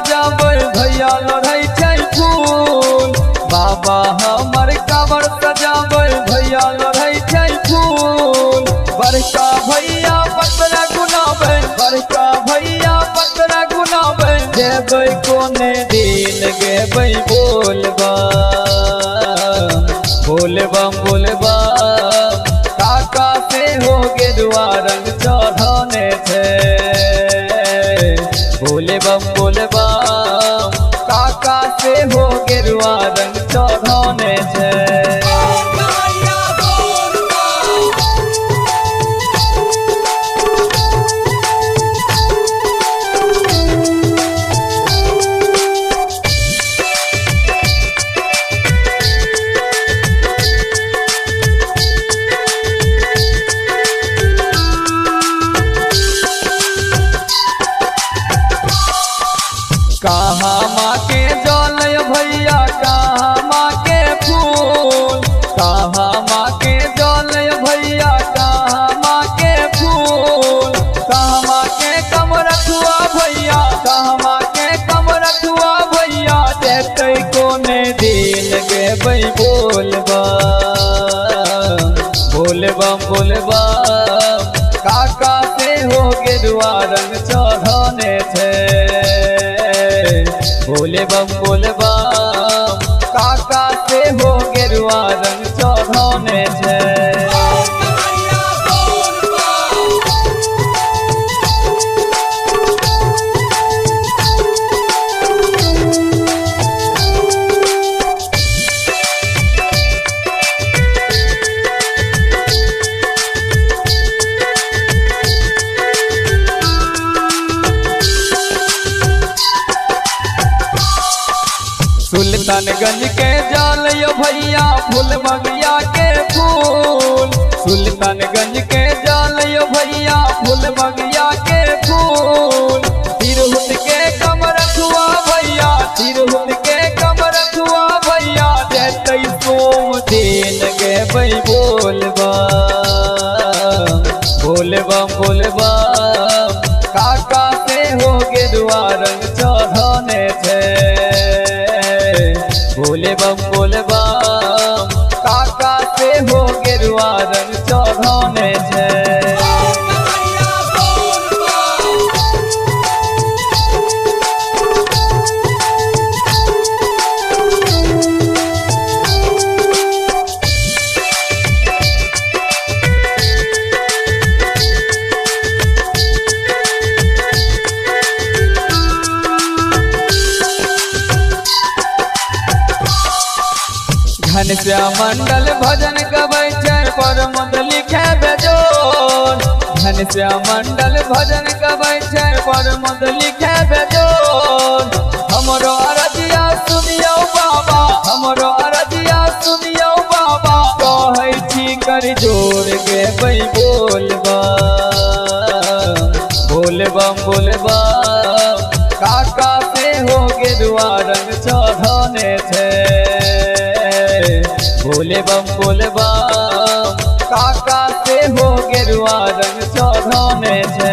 सजाबै भैया लड़ै छै फूल। बाबा हमर कांवर सजाबै भैया लड़ै छै फूल। बड़का भैया पतरा गुनाबै, बड़का भैया पतरा गुनाबै। जेबै कोने दिन गेबै बोलबम बोलबम बोलबम। काका से हो गेरुआ रंग चढ़ाने थे बोलबम बोलबम। काका से हो गेरुआ रंग चढ़ाने थे। कहाँ माँ के जल भैया कहाँ माँ के फूल। कहाँ माँ के जल भैया कहाँ माँ के फूल। कहाँ माँ के कम रखुआ भैया, कहाँ माँ के कम रखुआ भैया। देते कोने दिन गेबै बोलबम बोलबम बोलबम। काका से हो गेरुआ रंग चढ़ाने थे बोलबम बोलबम। काका से हो गेरुआ रंग चढ़ाने थे। सुल्तानगंज के जल भैया फूल बगिया के फूल। सुल्तानगंज के जल भैया फूल बगिया के फूल। तिरहुत के कम रखुआ भैया, तिरहुत के कम रखुआ भैया। देते सोम दिन गेबै बोलबम बोलबम बोलबम। काका से हो गेरुआ रंग चढ़ाने थे बोलबम बोलबम। काका से हो गेरुआ रंग चढ़ाने थे। घनश्याम मंडल भजन गबै छै परमद लिखे बेजोर। घनश्याम मंडल भजन गबै छै परमद लिखे बेजोर। हमरो अरजिया सुनियौ बाबा, हमरो अरजिया सुनियौ बाबा। कहै छी कर जोर गेबै बोलबम बोलबम बोलबम। काका से हो गेरुआ रंग चढ़ाने थे बोलबम बोलबम। काका से हो गेरुआ रंग चढ़ाने थे।